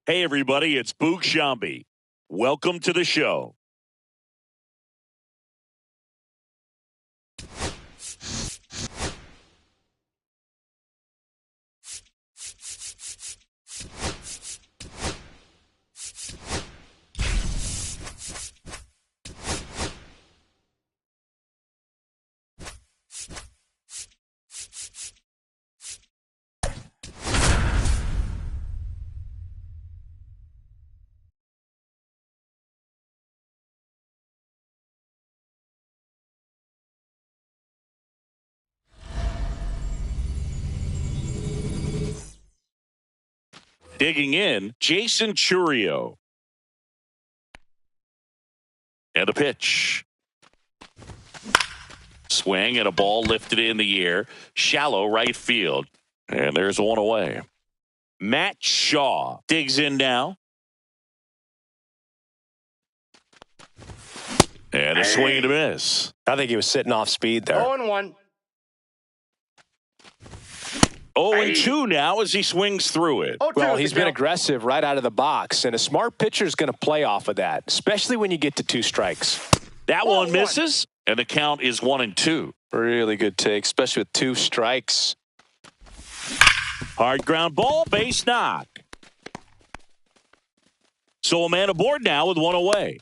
Hey, everybody, it's Boog Shambi. Welcome to the show. Digging in, Jason Churio. And a pitch. Swing and a ball lifted in the air. Shallow right field. And there's one away. Matt Shaw digs in now. And a swing and a miss. I think he was sitting off speed there. 0-1. 0-2 now as he swings through it. Well, he's been aggressive right out of the box, and a smart pitcher is going to play off of that, especially when you get to 2 strikes. That one misses, and the count is 1-2. Really good take, especially with 2 strikes. Hard ground ball, base knock. So a man aboard now with 1 away.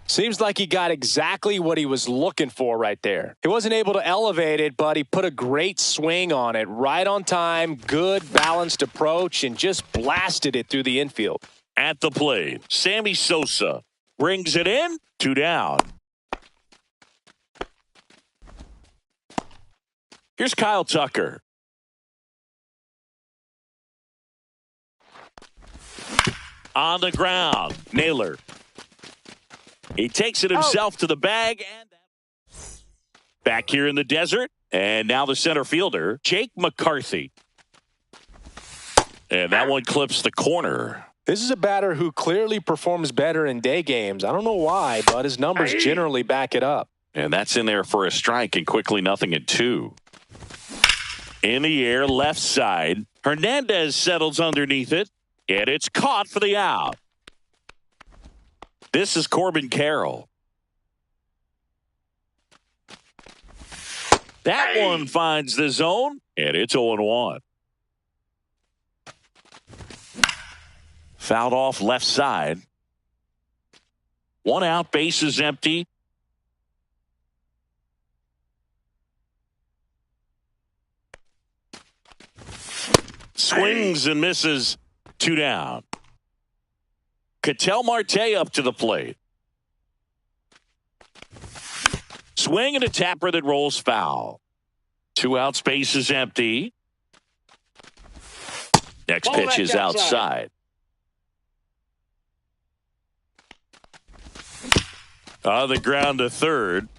Seems like he got exactly what he was looking for right there. He wasn't able to elevate it, but he put a great swing on it. Right on time, good balanced approach, and just blasted it through the infield. At the plate, Sammy Sosa brings it in, 2 down. Here's Kyle Tucker. On the ground, Naylor. He takes it himself to the bag. And back here in the desert. And now the center fielder, Jake McCarthy. And that one clips the corner. This is a batter who clearly performs better in day games. I don't know why, but his numbers generally back it up. And that's in there for a strike, and quickly 0-2. In the air, left side. Hernandez settles underneath it. And it's caught for the out. This is Corbin Carroll. That one finds the zone, and it's 0-1. Fouled off left side. 1 out, base is empty. Swings and misses, 2 down. Ketel Marte up to the plate. Swing and a tapper that rolls foul. 2 outs, base is empty. Next pitch is outside. On the ground to third.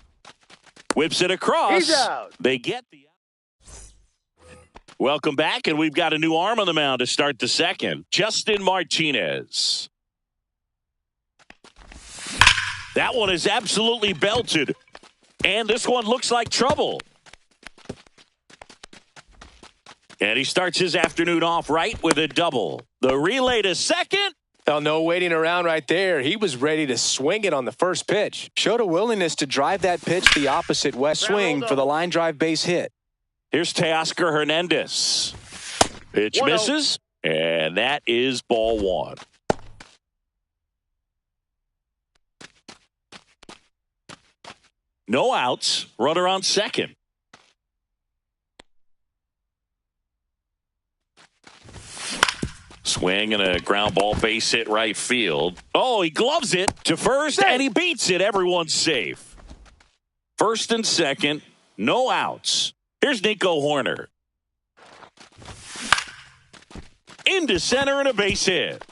Whips it across. He's out. They get the out. Welcome back, and we've got a new arm on the mound to start the second. Justin Martinez. That one is absolutely belted. And this one looks like trouble. And he starts his afternoon off right with a double. The relay to second. Oh, no waiting around right there. He was ready to swing it on the first pitch. Showed a willingness to drive that pitch the opposite west swing for the line drive base hit. Here's Teoscar Hernandez. Pitch misses. And that is ball 1. No outs. Runner on second. Swing and a ground ball, base hit right field. Oh, he gloves it to first, and he beats it. Everyone's safe. First and second, no outs. Here's Nico Horner. Into center and a base hit.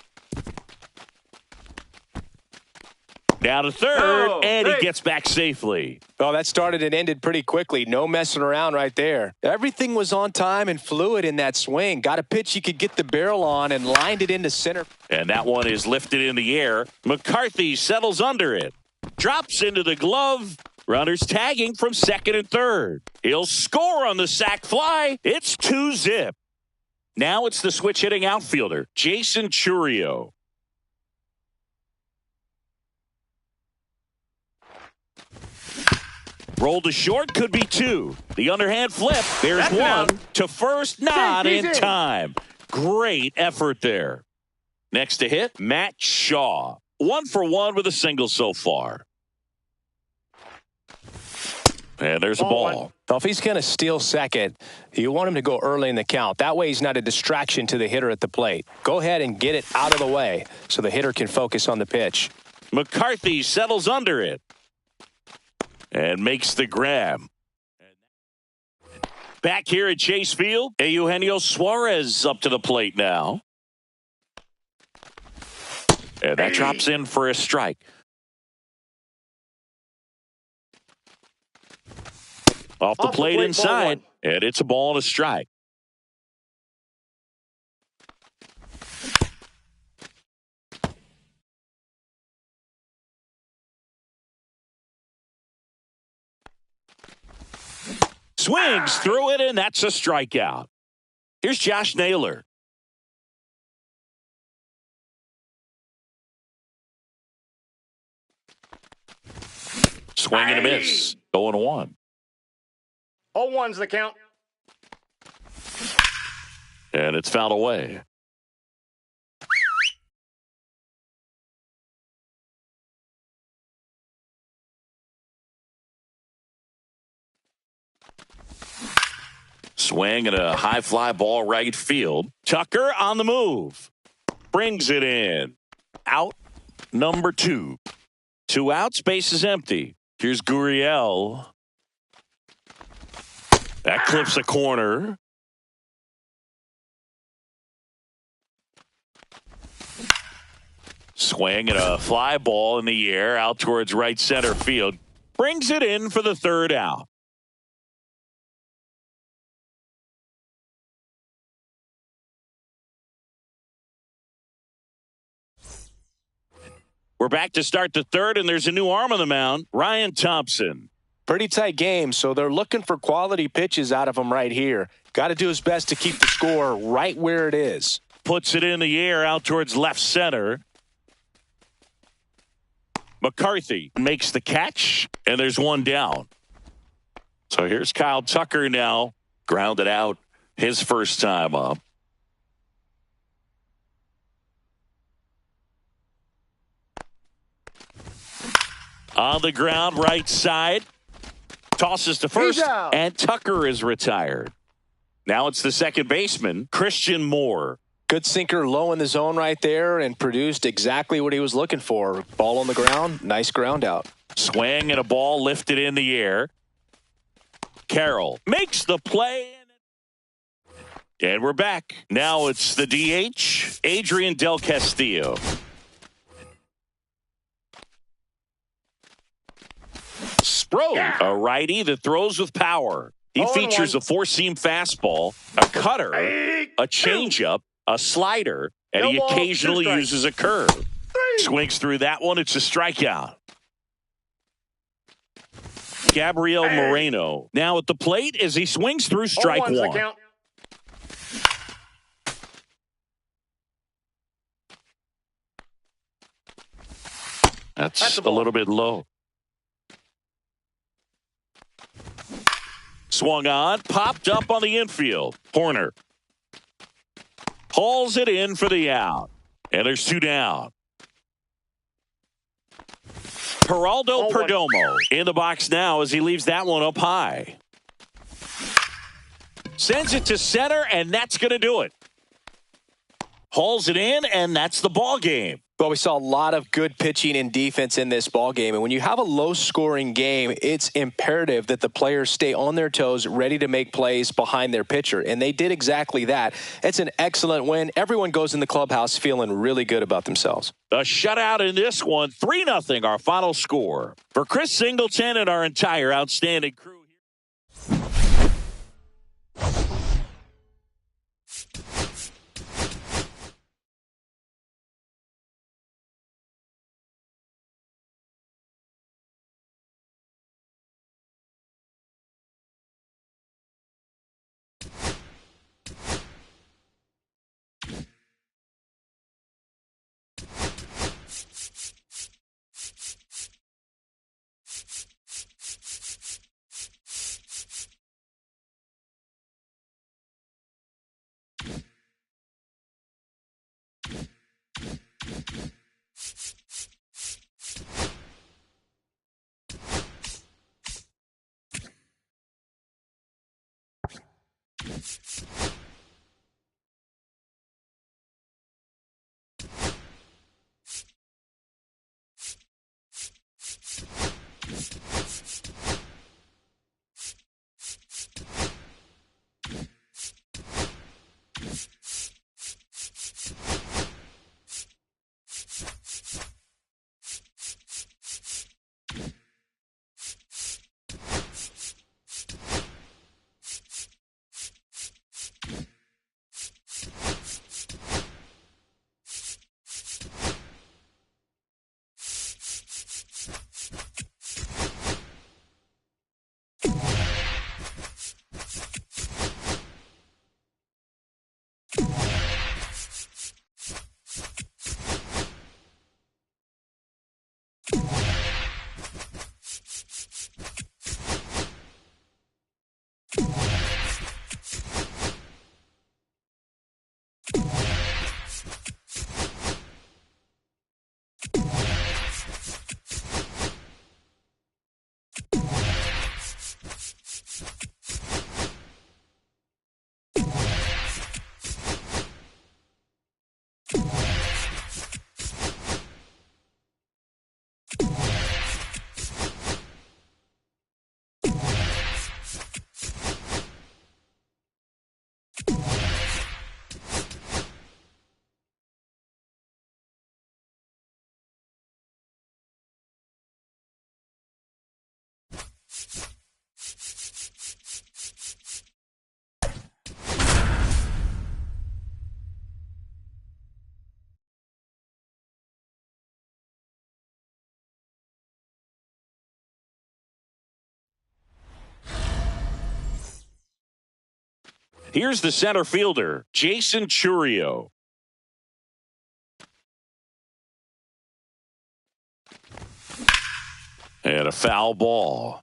Now to third, and he gets back safely. Oh, that started and ended pretty quickly. No messing around right there. Everything was on time and fluid in that swing. Got a pitch he could get the barrel on and lined it into center. And that one is lifted in the air. McCarthy settles under it. Drops into the glove. Runners tagging from second and third. He'll score on the sac fly. It's 2-zip. Now it's the switch hitting outfielder, Jason Churio. Roll to short, could be two. The underhand flip. There's one to first, not in time. Great effort there. Next to hit, Matt Shaw. 1 for 1 with a single so far. And there's a ball. Well, if he's going to steal second, you want him to go early in the count. That way he's not a distraction to the hitter at the plate. Go ahead and get it out of the way so the hitter can focus on the pitch. McCarthy settles under it and makes the grab. Back here at Chase Field, Eugenio Suarez up to the plate now. And that drops in for a strike. Off the plate inside, and it's a ball and a strike. Swings through it, and that's a strikeout. Here's Josh Naylor. Swing and a miss. 0-1. 0-1's the count. And it's fouled away. Swing and a high fly ball right field. Tucker on the move. Brings it in. Out number 2. 2 outs, base is empty. Here's Gurriel. That clips a corner. Swing and a fly ball in the air out towards right center field. Brings it in for the 3rd out. We're back to start the 3rd, and there's a new arm on the mound, Ryan Thompson. Pretty tight game, so they're looking for quality pitches out of him right here. Got to do his best to keep the score right where it is. Puts it in the air out towards left center. McCarthy makes the catch, and there's one down. So here's Kyle Tucker now, grounded out his first time up. On the ground, right side. Tosses to first, and Tucker is retired. Now it's the second baseman, Christian Moore. Good sinker low in the zone right there and produced exactly what he was looking for. Ball on the ground, nice ground out. Swing and a ball lifted in the air. Carroll makes the play. And we're back. Now it's the DH, Adrian Del Castillo. Sprode, a righty that throws with power. He features a 4-seam fastball, a cutter, a changeup, a slider, and he occasionally uses a curve. Swings through that one. It's a strikeout. Gabriel Moreno now at the plate as he swings through strike 1. That's a little bit low. Swung on, popped up on the infield. Horner hauls it in for the out. And there's 2 down. Geraldo Perdomo in the box now as he leaves that one up high. Sends it to center, and that's going to do it. Hauls it in, and that's the ball game. Well, we saw a lot of good pitching and defense in this ball game. And when you have a low-scoring game, it's imperative that the players stay on their toes, ready to make plays behind their pitcher. And they did exactly that. It's an excellent win. Everyone goes in the clubhouse feeling really good about themselves. A shutout in this one, 3-0, our final score. For Chris Singleton and our entire outstanding crew. Here's the center fielder, Jason Churio. And a foul ball.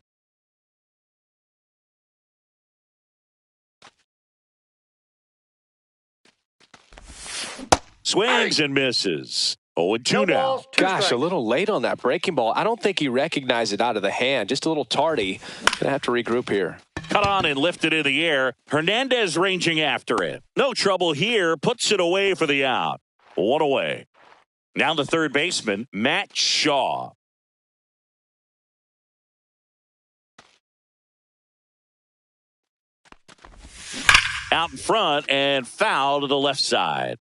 Swings and misses. 0-2 now. Gosh, a little late on that breaking ball. I don't think he recognized it out of the hand. Just a little tardy. Gonna have to regroup here. Cut on and lifted in the air. Hernandez ranging after it. No trouble here. Puts it away for the out. One away. Now the third baseman, Matt Shaw. Out in front and foul to the left side.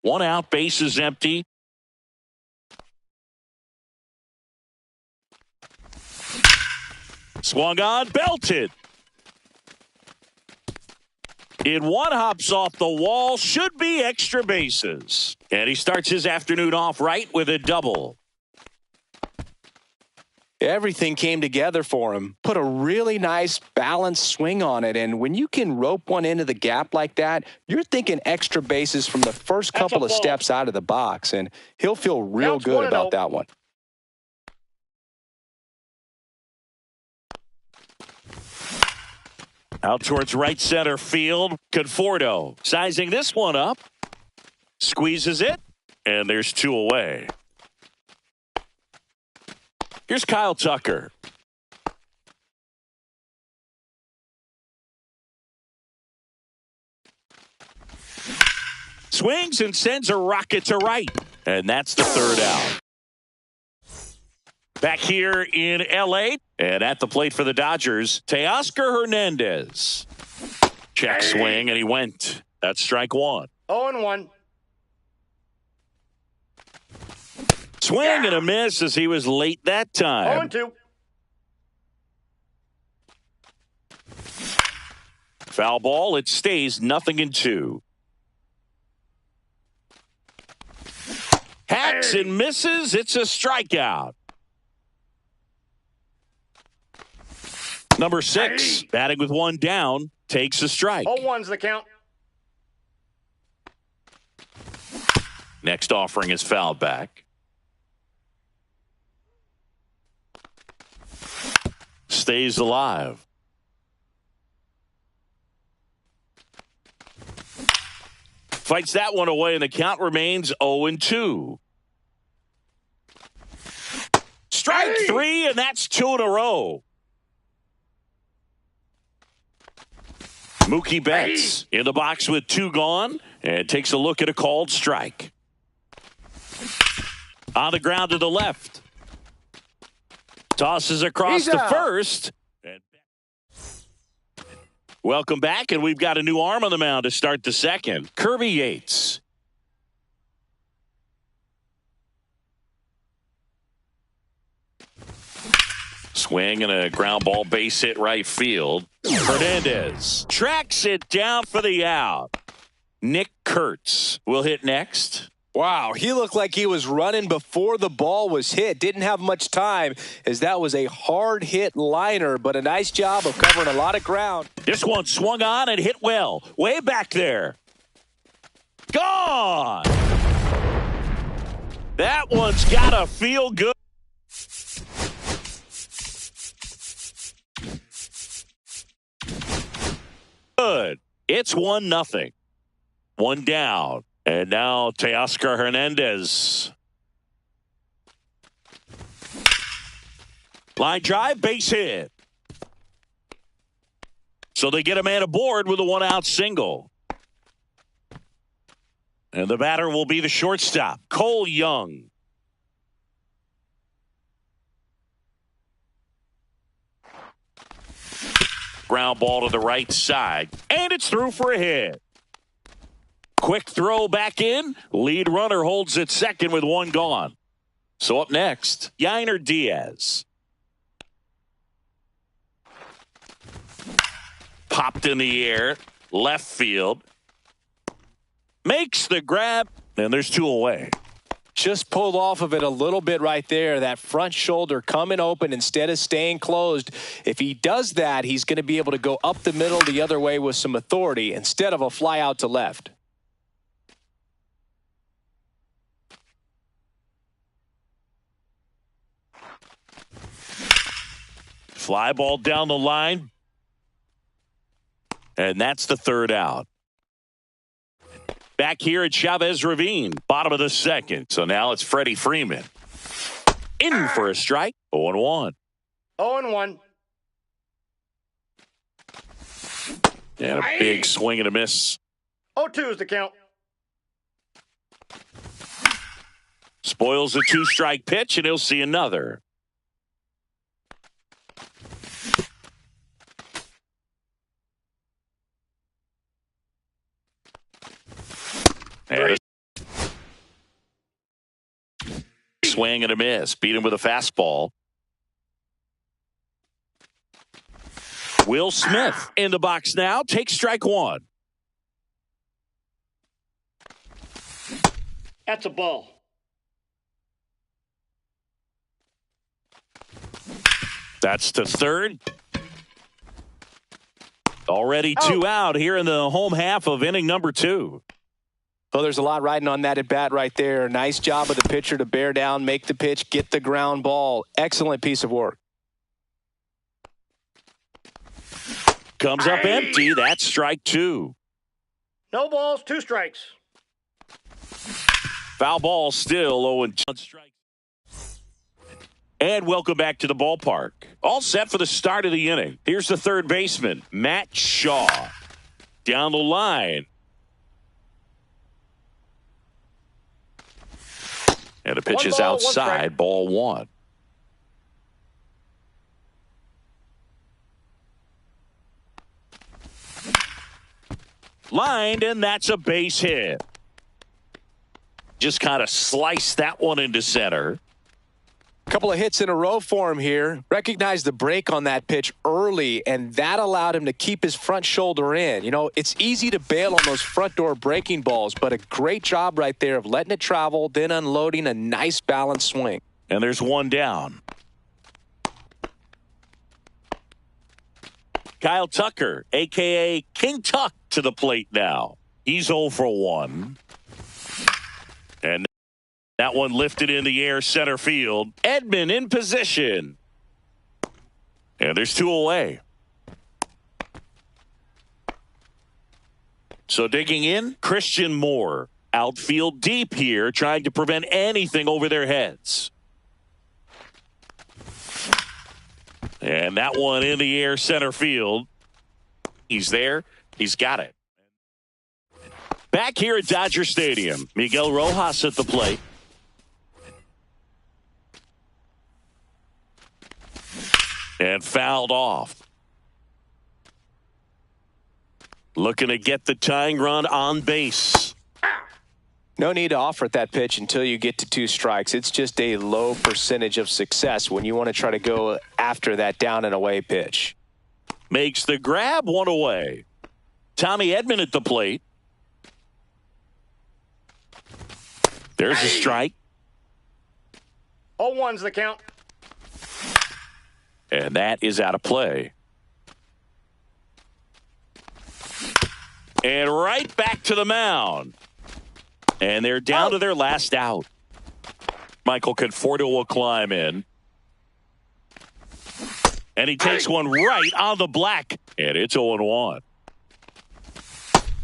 One out, base is empty. Swung on, belted. In one, hops off the wall, should be extra bases. And he starts his afternoon off right with a double. Everything came together for him. Put a really nice balanced swing on it. And when you can rope one into the gap like that, you're thinking extra bases from the first couple of steps out of the box. And he'll feel real good about that one. Out towards right center field. Conforto sizing this one up. Squeezes it. And there's two away. Here's Kyle Tucker. Swings and sends a rocket to right. And that's the third out. Back here in L.A. and at the plate for the Dodgers, Teoscar Hernandez. Check swing, and he went. That's strike one. 0-1. Swing and a miss as he was late that time. 0-2. Foul ball. It stays 0-2. Hacks and misses. It's a strikeout. Number 6, batting with one down, takes a strike. 0-1's the count. Next offering is fouled back. Stays alive. Fights that one away, and the count remains 0-2. Strike three, and that's two in a row. Mookie Betts in the box with two gone and takes a look at a called strike. On the ground to the left. Tosses across to first. Welcome back, and we've got a new arm on the mound to start the second. Kirby Yates. Swing and a ground ball, base hit right field. Hernandez tracks it down for the out. Nick Kurtz will hit next. Wow, he looked like he was running before the ball was hit. Didn't have much time as that was a hard hit liner, but a nice job of covering a lot of ground. This one swung on and hit well. Way back there. Gone. That one's got to feel good. Good. It's 1-0. One down. And now Teoscar Hernandez. Line drive, base hit. So they get a man aboard with a one-out single. And the batter will be the shortstop, Cole Young. Ground ball to the right side. And it's through for a hit. Quick throw back in. Lead runner holds at second with one gone. So up next, Yainer Diaz. Popped in the air. Left field. Makes the grab. And there's two away. Just pulled off of it a little bit right there. That front shoulder coming open instead of staying closed. If he does that, he's going to be able to go up the middle the other way with some authority instead of a fly out to left. Fly ball down the line. And that's the third out. Back here at Chavez Ravine, bottom of the second. So now it's Freddie Freeman. In for a strike, 0-1. 0-1. And a big swing and a miss. 0-2 is the count. Spoils a two-strike pitch, and he'll see another. And a swing and a miss. Beat him with a fastball. Will Smith in the box now. Takes strike one. That's a ball. That's to third. Already two out here in the home half of inning number 2. Well, there's a lot riding on that at bat right there. Nice job of the pitcher to bear down, make the pitch, get the ground ball. Excellent piece of work. Comes up empty. That's strike 2. No balls, 2 strikes. Foul ball still 0-2 strike. And welcome back to the ballpark. All set for the start of the inning. Here's the third baseman, Matt Shaw. Down the line. And the pitch is outside, ball 1. Lined, and that's a base hit. Just kind of sliced that one into center. Couple of hits in a row for him here. Recognized the break on that pitch early, and that allowed him to keep his front shoulder in. You know, it's easy to bail on those front door breaking balls, but a great job right there of letting it travel, then unloading a nice balanced swing. And there's one down. Kyle Tucker, a.k.a. King Tuck, to the plate now. He's 0 for 1. And that one lifted in the air, center field. Edman in position. And there's 2 away. So digging in, Christian Moore. Outfield deep here, trying to prevent anything over their heads. And that one in the air center field. He's there. He's got it. Back here at Dodger Stadium, Miguel Rojas at the plate. And fouled off. Looking to get the tying run on base. No need to offer that pitch until you get to 2 strikes. It's just a low percentage of success when you want to try to go after that down and away pitch. Makes the grab, 1 away. Tommy Edman at the plate. There's a strike. 0-1's the count. And that is out of play. And right back to the mound. And they're down to their last out. Michael Conforto will climb in. And he takes one right on the black. And it's 0-1.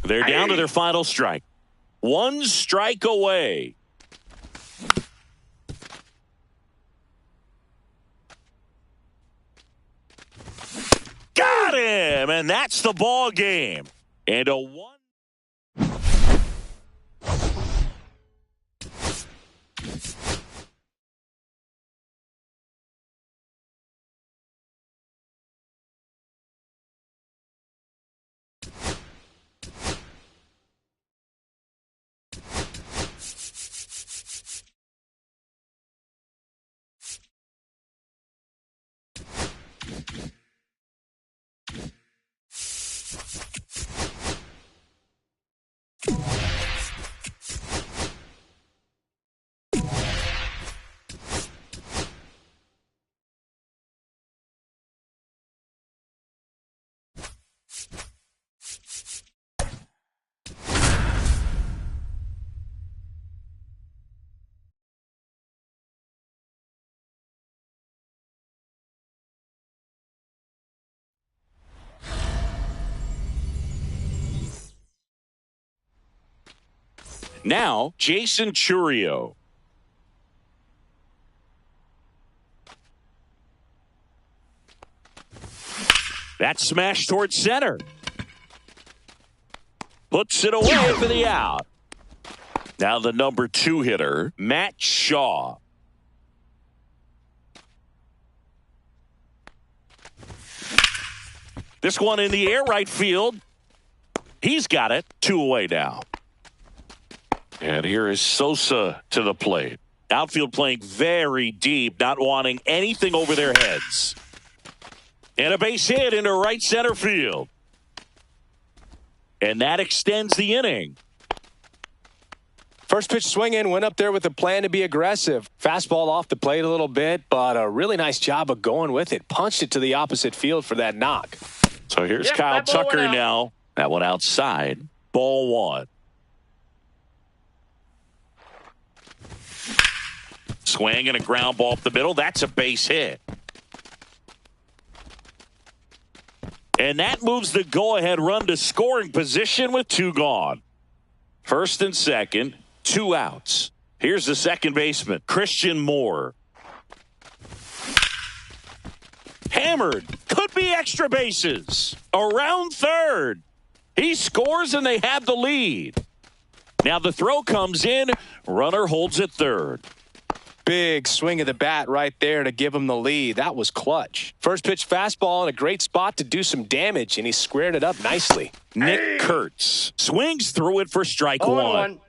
They're down to their final strike. 1 strike away. Got him! And that's the ball game. And a 1. Now, Jason Churio. That smash towards center. Puts it away for the out. Now the number 2 hitter, Matt Shaw. This one in the air right field. He's got it. 2 away now. And here is Sosa to the plate. Outfield playing very deep, not wanting anything over their heads. And a base hit into right center field. And that extends the inning. First pitch swinging, went up there with a plan to be aggressive. Fastball off the plate a little bit, but a really nice job of going with it. Punched it to the opposite field for that knock. So here's Kyle Tucker now. That one outside. Ball 1. Swing and a ground ball up the middle. That's a base hit. And that moves the go-ahead run to scoring position with 2 gone. First and second, 2 outs. Here's the second baseman, Christian Moore. Hammered. Could be extra bases. Around third. He scores and they have the lead. Now the throw comes in. Runner holds at third. Big swing of the bat right there to give him the lead. That was clutch. First pitch fastball in a great spot to do some damage, and he squared it up nicely. Nick Kurtz swings through it for strike 1.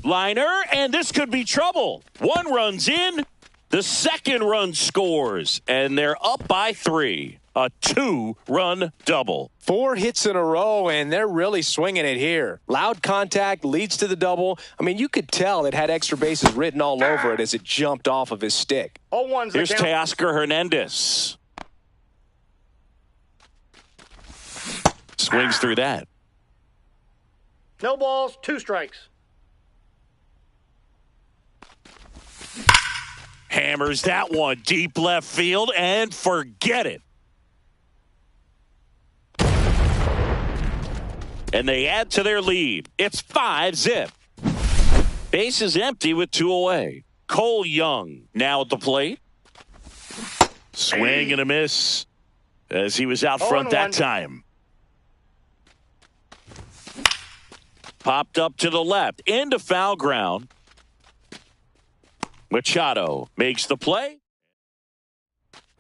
Liner, and this could be trouble. 1 run's in. The second run scores, and they're up by 3. A 2-run double. 4 hits in a row, and they're really swinging it here. Loud contact leads to the double. I mean, you could tell it had extra bases written all over it as it jumped off of his stick. 0-1's Here's Teoscar Hernandez. Swings through that. No balls, 2 strikes. Hammers that one deep left field and forget it. And they add to their lead. It's 5-zip. Base is empty with 2 away. Cole Young now at the plate. Swing and a miss as he was out front that time. Popped up to the left into foul ground. Machado makes the play.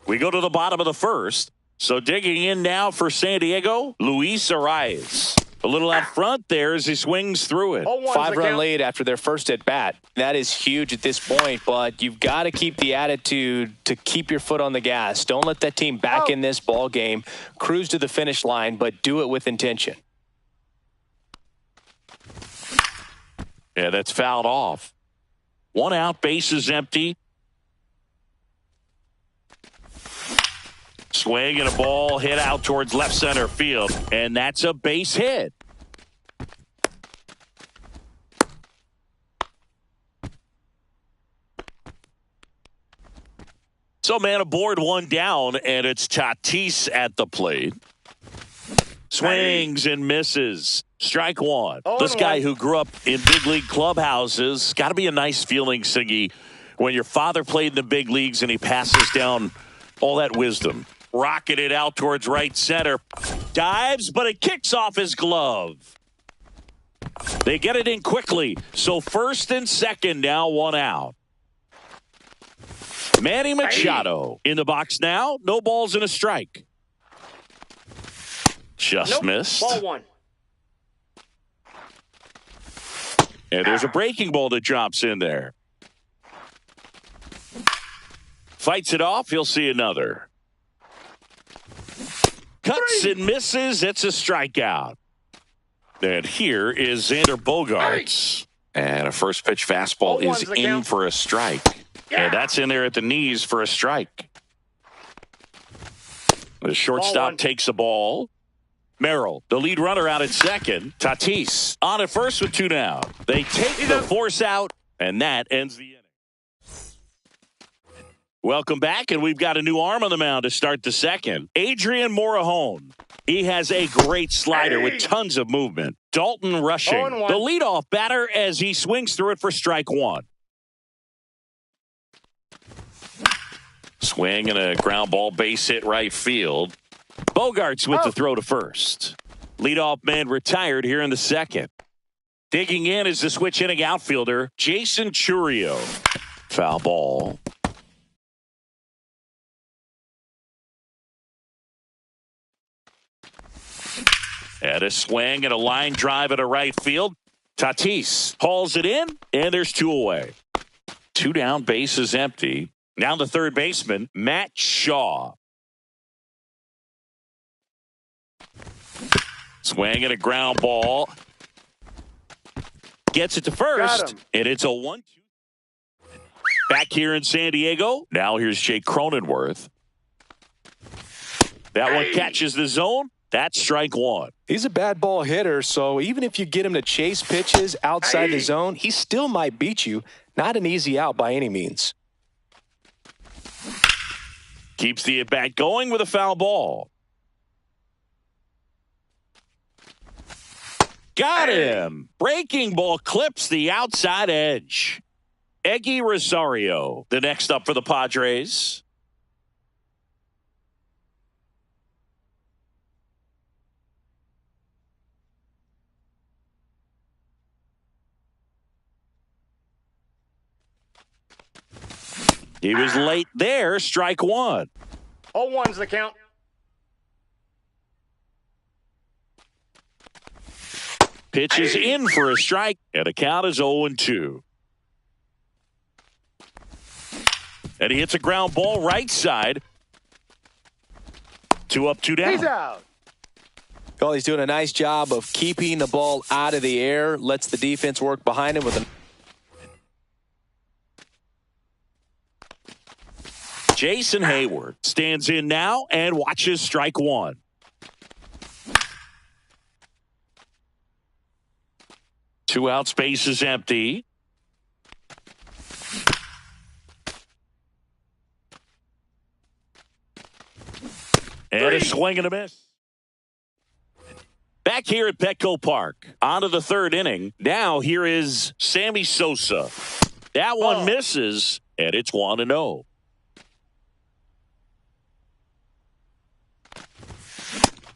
We go to the bottom of the first. So digging in now for San Diego, Luis Arias. A little out front there as he swings through it. 5-run lead after their first at bat. That is huge at this point, but you've got to keep the attitude to keep your foot on the gas. Don't let that team back in this ball game. Cruise to the finish line, but do it with intention. Yeah, that's fouled off. 1 out, base is empty. Swing and a ball hit out towards left center field, and that's a base hit. So man aboard, 1 down, and it's Tatis at the plate. Swings and misses. Strike 1. This guy who grew up in big league clubhouses, got to be a nice feeling, Siggy, when your father played in the big leagues and he passes down all that wisdom. Rocketed out towards right center. Dives, but it kicks off his glove. They get it in quickly. So first and second now, 1 out. Manny Machado in the box now. No balls and a strike. Just missed. Ball 1. And there's a breaking ball that drops in there. Fights it off. He'll see another. Cuts and misses. It's a strikeout. And here is Xander Bogaerts. And a first pitch fastball is in for a strike. And that's in there at the knees for a strike. The shortstop takes the ball. Merrill, the lead runner, out at second. Tatis on at first with 2 down. They take the force out, and that ends the inning. Welcome back, and we've got a new arm on the mound to start the second. Adrian Morejon. He has a great slider with tons of movement. Dalton Rushing, the leadoff batter, as he swings through it for strike 1. Swing and a ground ball, base hit right field. Bogaerts with the throw to first. Leadoff man retired here in the second. Digging in is the switch hitting outfielder, Jason Churio. Foul ball. And a swing and a line drive at a right field. Tatis hauls it in, and there's 2 away. 2 down, base is empty. Now the third baseman, Matt Shaw. Swing and a ground ball. Gets it to first, and it's a 1-2. Back here in San Diego. Now here's Jake Cronenworth. That one catches the zone. That's strike 1. He's a bad ball hitter, so even if you get him to chase pitches outside the zone, he still might beat you. Not an easy out by any means. Keeps the at-bat going with a foul ball. Got him. Breaking ball clips the outside edge. Eggy Rosario, the next up for the Padres. He was late there, strike 1. 0-1's the count. Pitch is in for a strike, and the count is 0-2. And he hits a ground ball right side. 2 up, 2 down. He's out. Well, he's doing a nice job of keeping the ball out of the air. Lets the defense work behind him with a... Jason Hayward stands in now and watches strike 1. Two out, space is empty. And a swing and a miss. Back here at Petco Park, on to the third inning. Now here is Sammy Sosa. That one misses, and it's 1-0.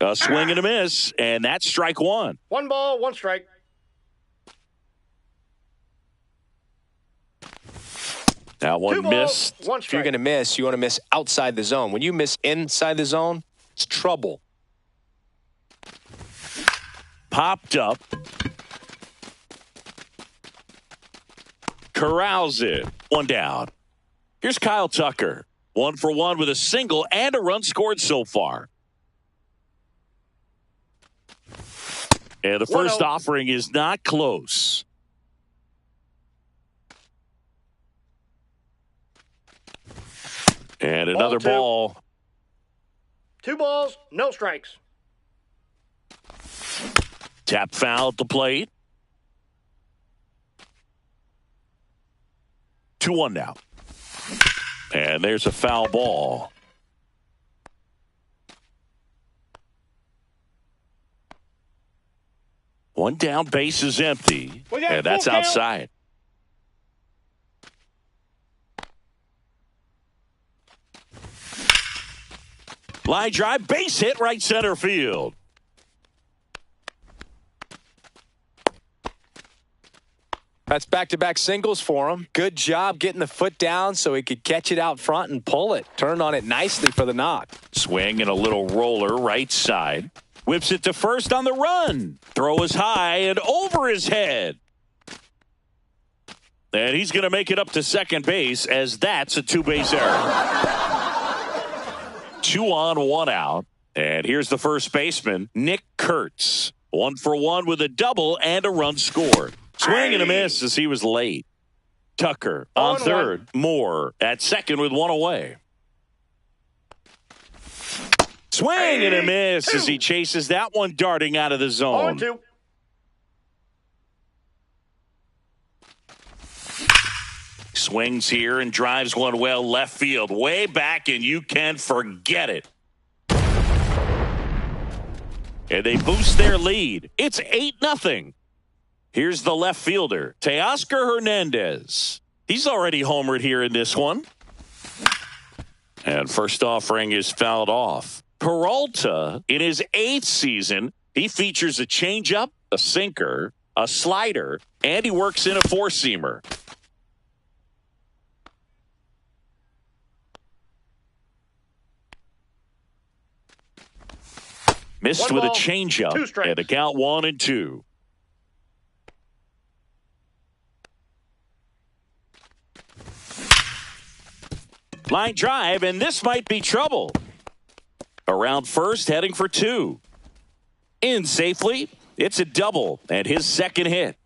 A swing and a miss, and that's strike one. 1 ball, 1 strike. That one missed. 1 If strike. you're going to miss, you want to miss outside the zone. When you miss inside the zone, it's trouble. Popped up. Corrals it. 1 down. Here's Kyle Tucker. 1 for 1 with a single and a run scored so far. And the first offering is not close. And another ball. 2 balls, no strikes. Tap foul at the plate. 2-1 now. And there's a foul ball. One down, base is empty. And that's outside. Line drive, base hit, right center field. That's back-to-back singles for him. Good job getting the foot down so he could catch it out front and pull it. Turned on it nicely for the knock. Swing and a little roller right side. Whips it to first on the run. Throw is high and over his head. And he's going to make it up to second base as that's a 2-base error. 2 on, 1 out. And here's the first baseman, Nick Kurtz. 1 for 1 with a double and a run scored. Swing and a miss as he was late. Tucker on third. Moore at second with 1 away. Swing and a miss as he chases that one darting out of the zone. 0-2. Swings here and drives one well left field. Way back, and you can forget it. And they boost their lead. It's 8-0. Here's the left fielder, Teoscar Hernandez. He's already homered here in this one. And first offering is fouled off. Peralta, in his 8th season, he features a changeup, a sinker, a slider, and he works in a 4-seamer. Missed with a changeup and a count 1-2. Line drive, and this might be trouble. Around first, heading for 2. In safely, it's a double, and his second hit.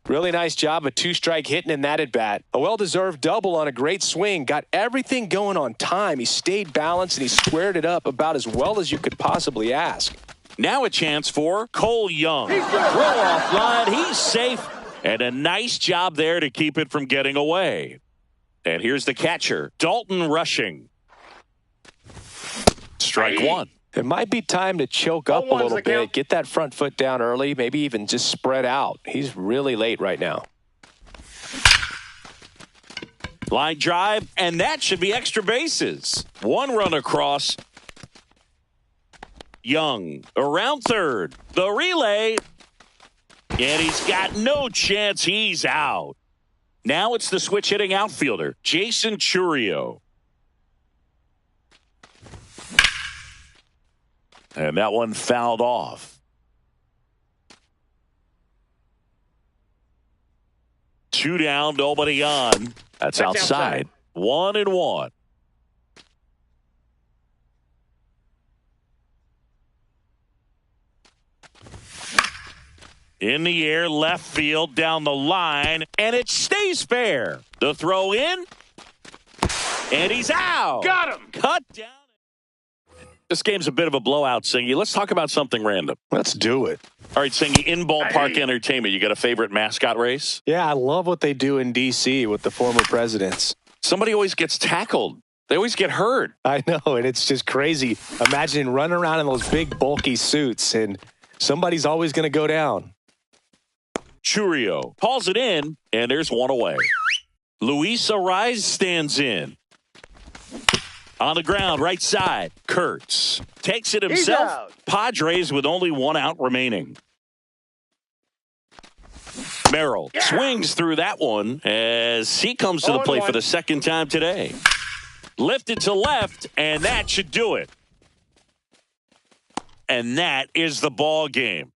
Really nice job, a 2-strike hitting in that at-bat. A well-deserved double on a great swing. Got everything going on time. He stayed balanced, and he squared it up about as well as you could possibly ask. Now a chance for Cole Young. Throw off line, he's safe, and a nice job there to keep it from getting away. And here's the catcher, Dalton Rushing. Strike 1. It might be time to choke up a little bit, get that front foot down early, maybe even just spread out. He's really late right now. Line drive, and that should be extra bases. 1 run across. Young around third. The relay. And he's got no chance. He's out. Now it's the switch hitting outfielder, Jason Churio. And that one fouled off. 2 down, nobody on. That's outside. 1-1. In the air, left field, down the line, and it stays fair. The throw in, and he's out. Got him. Cut down. This game's a bit of a blowout, Singy. Let's talk about something random. Let's do it. All right, Singy, in ballpark entertainment, you got a favorite mascot race? Yeah, I love what they do in D.C. with the former presidents. Somebody always gets tackled They always get hurt. I know, and it's just crazy. Imagine running around in those big, bulky suits, and somebody's always going to go down. Churio calls it in, and there's one away. Luis Arise stands in. On the ground, right side, Kurtz takes it himself. Padres with only one out remaining. Merrill swings through that one as he comes to the plate for the second time today. Lifted to left, and that should do it. And that is the ball game.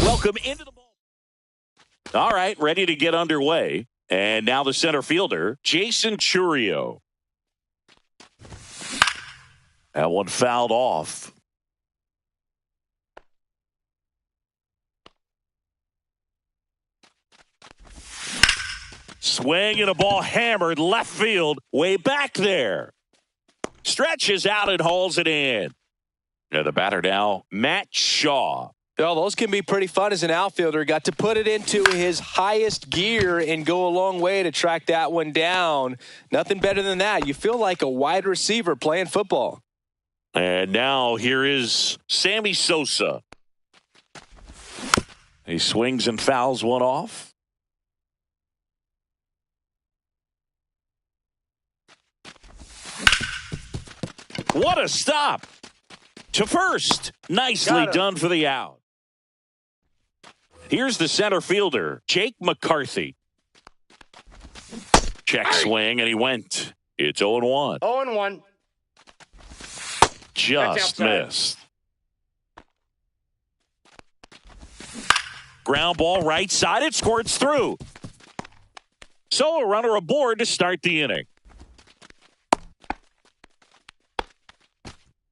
Welcome into the ball. All right, ready to get underway. And now the center fielder, Jason Churio. That one fouled off. Swing and a ball hammered left field, way back there. Stretches out and hauls it in. And the batter now, Matt Shaw. Well, those can be pretty fun as an outfielder. Got to put it into his highest gear and go a long way to track that one down. Nothing better than that. You feel like a wide receiver playing football. And now here is Sammy Sosa. He swings and fouls one off. What a stop. To first. Nicely done for the out. Here's the center fielder, Jake McCarthy. Check swing, and he went. It's 0-1. 0-1. Just missed. Ground ball right side. It squirts through. So a runner aboard to start the inning.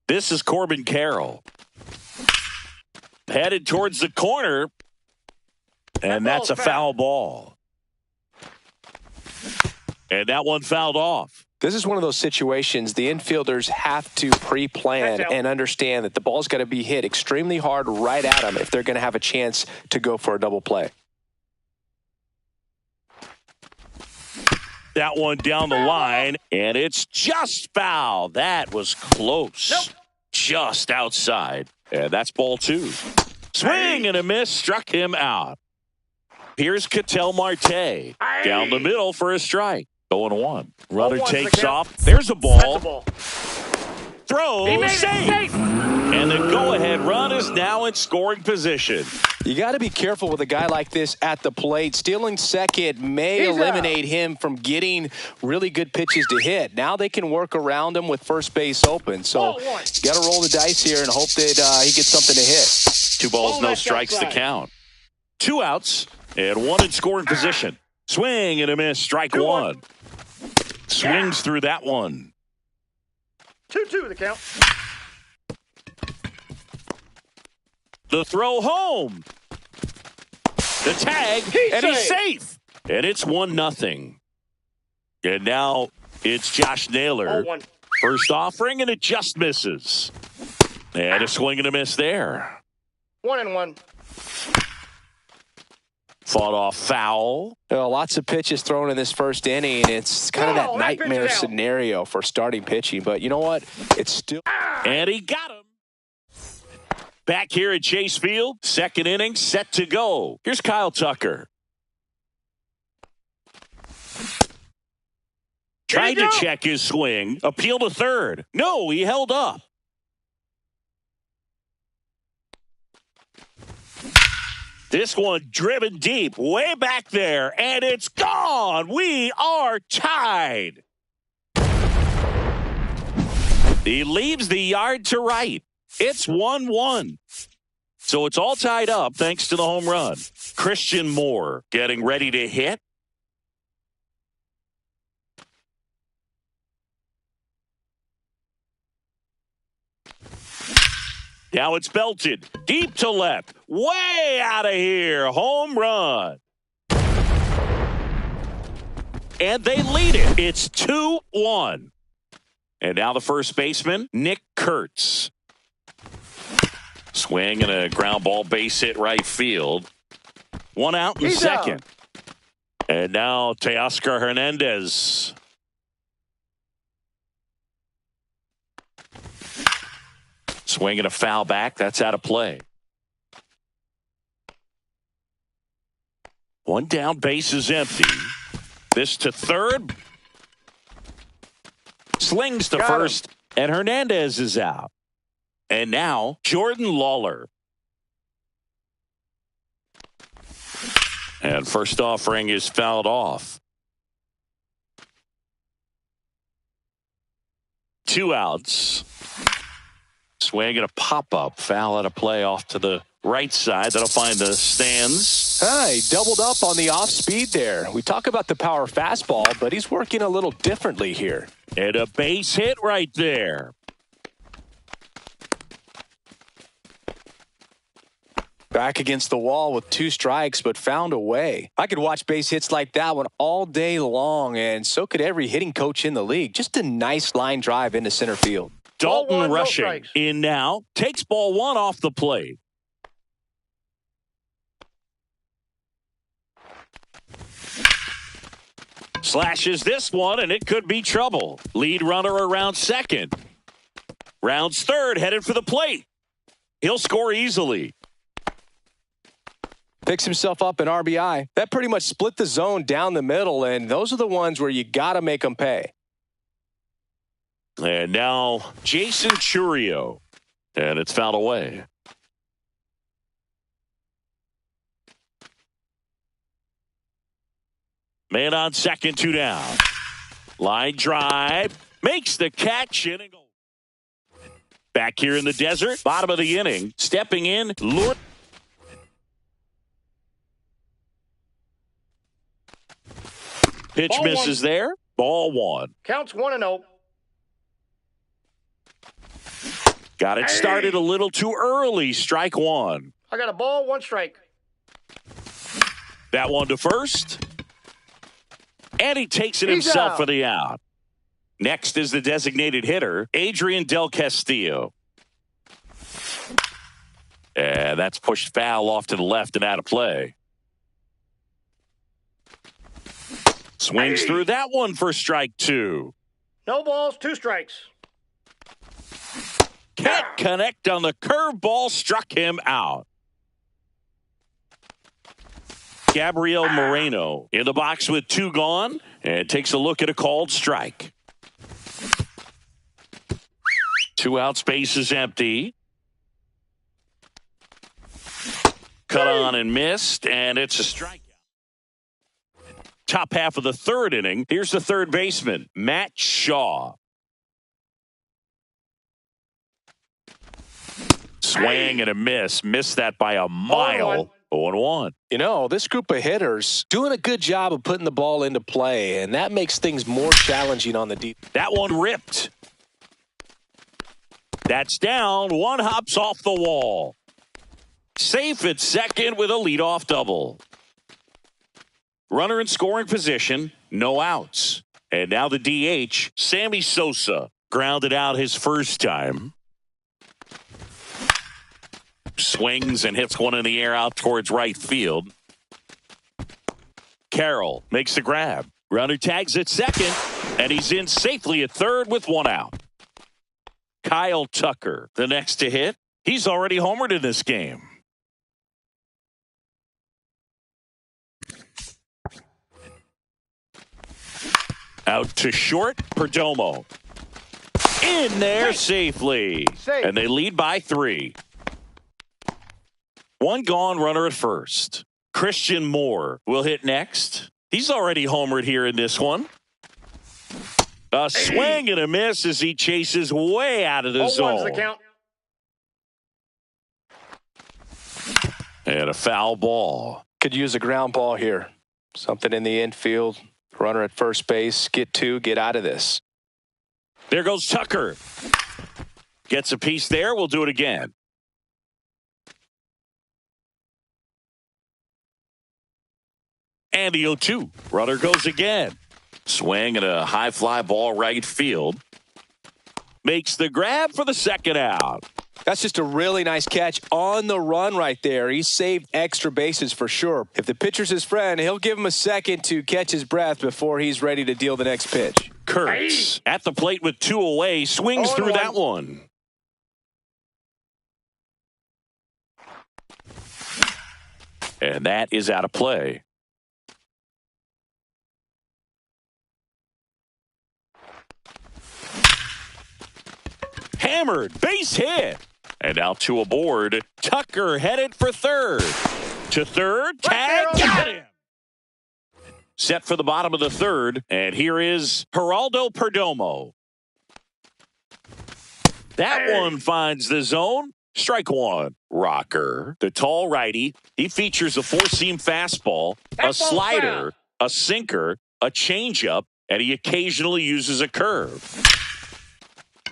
This is Corbin Carroll. Headed towards the corner. And that's a foul ball. And that one fouled off. This is one of those situations the infielders have to pre-plan and understand that the ball's got to be hit extremely hard right at them if they're going to have a chance to go for a double play. That one down the line, and it's just foul. That was close. Nope. Just outside. And that's ball two. Swing and a miss, struck him out. Here's Ketel Marte. Down the middle for a strike. 0-1. Runner takes off. There's a ball. Throw, safe. And the go-ahead run is now in scoring position. You got to be careful with a guy like this at the plate. Stealing second may eliminate him from getting really good pitches to hit. Now they can work around him with first base open. So you got to roll the dice here and hope that he gets something to hit. 2 balls, no strikes to count. 2 outs and 1 in scoring position. Swing and a miss, strike 1. Swings through that one. 2-2 the count. The throw home. The tag, and he's safe. And it's 1-0. And now it's Josh Naylor. 0-1. First offering, and it just misses. And a swing and a miss there. 1-1. Fought off foul. Lots of pitches thrown in this first inning, and it's kind of that nightmare scenario for starting pitching. But you know what? It's still... And he got him. Back here at Chase Field, second inning, set to go. Here's Kyle Tucker. Trying to check his swing. Appeal to third. No, he held up. This one driven deep, way back there, and it's gone. We are tied. He leaves the yard to right. It's 1-1. So it's all tied up thanks to the home run. Christian Moore getting ready to hit. Now it's belted deep to left, way out of here. Home run. And they lead it. It's 2-1. And now the first baseman, Nick Kurtz. Swing and a ground ball base hit right field. 1 out in second. And now Teoscar Hernandez. Swinging a foul back. That's out of play. 1 down, base is empty. This to third. Slings to first. And Hernandez is out. And now Jordan Lawler. And first offering is fouled off. 2 outs. Swing and a pop-up. Foul out of play off to the right side. That'll find the stands. He doubled up on the off speed there. We talk about the power fastball, but he's working a little differently here. And a base hit right there. Back against the wall with 2 strikes, but found a way. I could watch base hits like that one all day long, and so could every hitting coach in the league. Just a nice line drive into center field. Dalton Ball 1, rushing no strikes. in now. Takes ball 1 off the plate. Slashes this one, and it could be trouble. Lead runner around second. Rounds third, headed for the plate. He'll score easily. Picks himself up an RBI. That pretty much split the zone down the middle, and those are the ones where you got to make them pay. And now Jason Churio. And it's fouled away. Man on second, 2 down. Line drive. Makes the catch in and goal. Back here in the desert. Bottom of the inning. Stepping in. Lord. Pitch Ball misses 1. there. Ball 1. Counts 1-0. Got it started a little too early. Strike 1. I got a ball, 1 strike. That one to first. And he takes it He's himself out. for the out. Next is the designated hitter, Adrian Del Castillo. And that's pushed foul off to the left and out of play. Swings through that one for strike 2. No balls, 2 strikes. Can't connect on the curveball, struck him out. Gabriel Moreno in the box with 2 gone and takes a look at a called strike. 2 out, space is empty. Cut on and missed, and it's a strikeout. Top half of the 3rd inning. Here's the 3rd baseman, Matt Shaw. Swing and a miss. Missed that by a mile. 0-1. You know, this group of hitters doing a good job of putting the ball into play, and that makes things more challenging on the deep. That one ripped. That's down. 1 hops off the wall. Safe at second with a leadoff double. Runner in scoring position. No outs. And now the DH, Sammy Sosa, grounded out his first time. Swings and hits one in the air out towards right field. Carroll makes the grab. Runner tags at second, and he's in safely at third with 1 out. Kyle Tucker, the next to hit. He's already homered in this game. Out to short, Perdomo. In there safely. Safe. And they lead by 3. 1 gone, runner at first. Christian Moore will hit next. He's already homered here in this one. A swing and a miss as he chases way out of the 0-1's zone. the count. And a foul ball. Could use a ground ball here. Something in the infield. Runner at first base. Get 2. Get out of this. There goes Tucker. Gets a piece there. We'll do it again. And the 0-2. Runner goes again. Swing and a high fly ball right field. Makes the grab for the second out. That's just a really nice catch on the run right there. He saved extra bases for sure. If the pitcher's his friend, he'll give him a second to catch his breath before he's ready to deal the next pitch. Kurtz at the plate with 2 away. Swings through that one. And that is out of play. Hammered, base hit. And now 2 aboard. Tucker headed for third. To third, tag, got him. Set for the bottom of the 3rd. And here is Geraldo Perdomo. That one finds the zone. Strike one. Rocker, the tall righty. He features a four-seam fastball, a slider, a sinker, a changeup, and he occasionally uses a curve.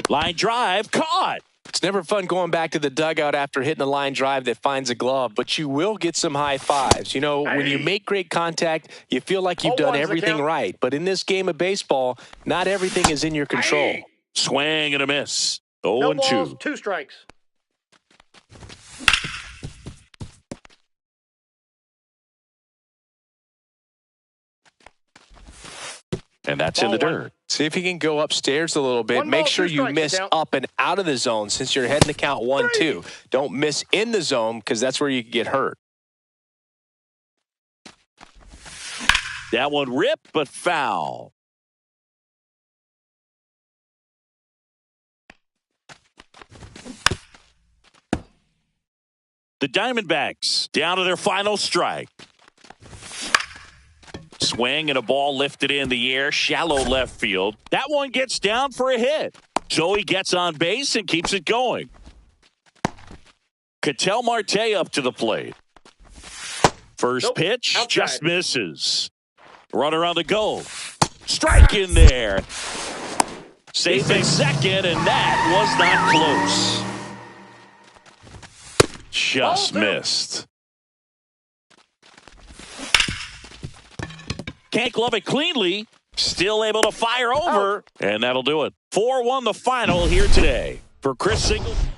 Line drive, caught. It's never fun going back to the dugout after hitting a line drive that finds a glove, but you will get some high fives. You know, when you make great contact, you feel like you've done everything right. But in this game of baseball, not everything is in your control. Swing and a miss. 0-2. No balls, 2 strikes. And that's in the dirt. See if you can go upstairs a little bit. Make sure you miss up and out of the zone since you're heading to count 1-2. Don't miss in the zone because that's where you can get hurt. That one ripped, but foul. The Diamondbacks down to their final strike. Swing and a ball lifted in the air, shallow left field. That one gets down for a hit. So he gets on base and keeps it going. Ketel Marte up to the plate. First pitch, just misses. Runner on the go. Strike in there. Safe in second, and that was not close. Just missed. Can't glove it cleanly. Still able to fire over. And that'll do it. 4-1 the final here today. For Chris Singleton.